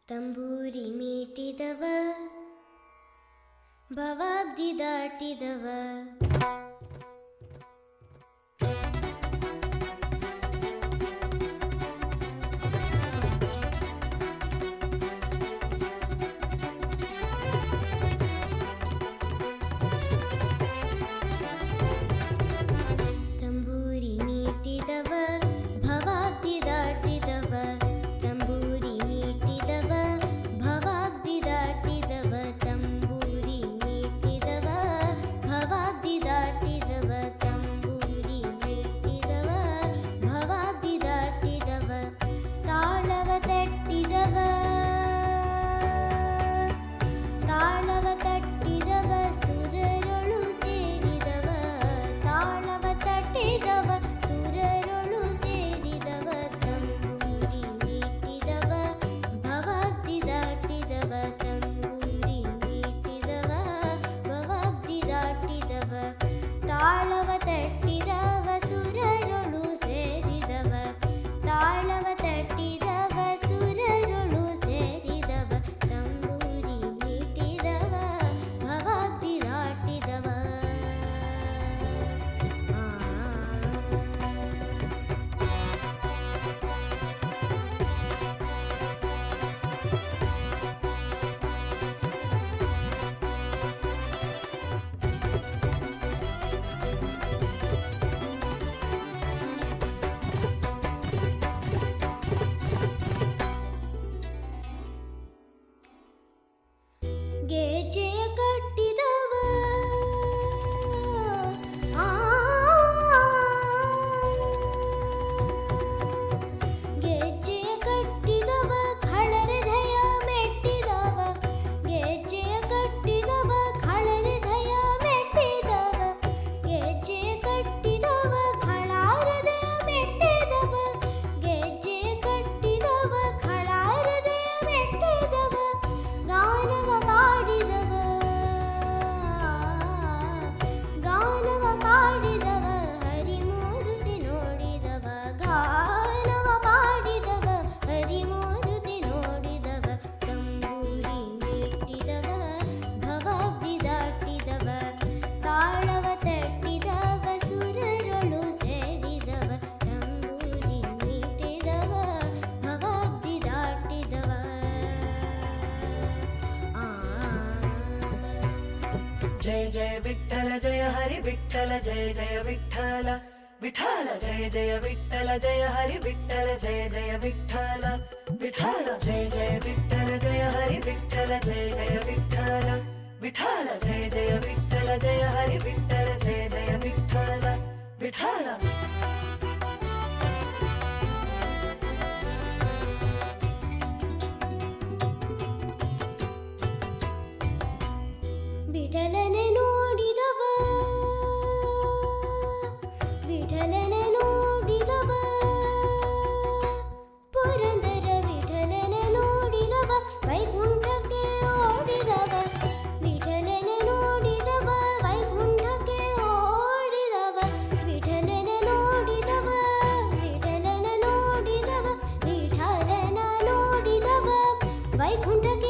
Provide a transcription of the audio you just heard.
ತಂಬೂರಿ ಮೀಟಿದವ ಭವಾಬ್ದಿ ದಾಟಿದವ ತಂಬೂರಿ ಮೀಟಿದವ ಭವಾಬ್ದಿ ದಾಟಿದವ ತಂಬೂರಿ ಮೀಟಿದವ ಭವಾಬ್ದಿ ದಾಟಿದವ ತಂಬೂರಿ ಮೀಟಿದವ ಭವಾಬ್ದಿ ದಾಟಿದವ ತಂಬೂರಿ ಮೀಟಿದವ ಭವಾಬ್ದಿ ದಾಟಿದವ ತಾಳವ ತಟ್ಟಿದವ ತಾಳವ ತಟ್ಟಿದವ ಸುರರೊಳು ಸೇರಿದವ ತಾಳವ ತಟ್ಟಿದವ ಸುರರೊಳು ಸೇರಿದವ ತಂಬೂರಿ ಮೀಟಿದವ ಭವಾಬ್ದಿ ದಾಟಿದವ ತಂಬೂರಿ ಮೀಟಿದವ ಭವಾಬ್ದಿ ದಾಟಿದವ ತಾಳವ ತಟ್ಟಿದವ ಸುರರೊಳು ಸೇರಿದವ ತಾಳವ ತಟ್ಟಿದವ ಸುರರೊಳು ಸೇರಿದವ ತಂಬೂರಿ ಮೀಟಿದವ ಭವಾಬ್ದಿ ದಾಟಿದವ ಗೆಜ್ಜೆಯ ಕಟ್ಟಿದವ ಗೆಜ್ಜೆಯ ಕಟ್ಟಿದವ ಖಳರದಯ ಮೆಟ್ಟಿದವ ಗೆಜ್ಜೆಯ ಕಟ್ಟಿದವ ಖಳರದಯ ಮೆಟ್ಟಿದವ ಗೆಜ್ಜೆಯ ಕಟ್ಟಿದವ ಖಳಾರದಯ ಮೆಟ್ಟಿದವ ಗೆಜ್ಜೆಯ ಕಟ್ಟಿದವ ಖಳಾರದಯ ಮೆಟ್ಟಿದವ ಗಾನವ ಪಾಡಿದವ ಗಾನವ ಪಾಡಿದವ ಹರಿಮೂರುತಿ ನೋಡಿದವ ಗಾನವ ಪಾಡಿದವ ಹರಿಮೂರುತಿ ನೋಡಿದವ ತಂಬೂರಿ ಮೀಟಿದವ ಭವಾಬ್ದಿ ದಾಟಿದವ ತಾಳವ ತಟ್ಟಿದವ ಸುರರೊಳು ಸೇರಿದವ ತಂಬೂರಿ ಮೀಟಿದವ ಭವಾಬ್ದಿ ದಾಟಿದವ जय जय विठ्ठल जय हरि विठ्ठल जय जय विठ्ठल विठ्ठल जय जय विठ्ठल जय हरि विठ्ठल जय जय विठ्ठल विठ्ठल जय जय विठ्ठल जय हरि विठ्ठल जय जय विठ्ठल विठ्ठल जय जय विठ्ठल जय हरि विठ्ठल जय जय विठ्ठल विठ्ठल ವಿಠಲನೆ ನೋಡಿದವ ವಿಠಲನೆ ನೋಡಿದವ ಪುರಂದರ ವಿಠಲನೆ ನೋಡಿದವ ವೈಕುಂಠಕ್ಕೆ ಓಡಿದವ ವಿಠಲನೆ ನೋಡಿದವ ವೈಕುಂಠಕ್ಕೆ ಓಡಿದವ ವಿಠಲನೆ ನೋಡಿದವ ವಿಠಲನೆ ನೋಡಿದವ ವಿಠಲನ ನೋಡಿದವ ವೈಕುಂಠಕ್ಕೆ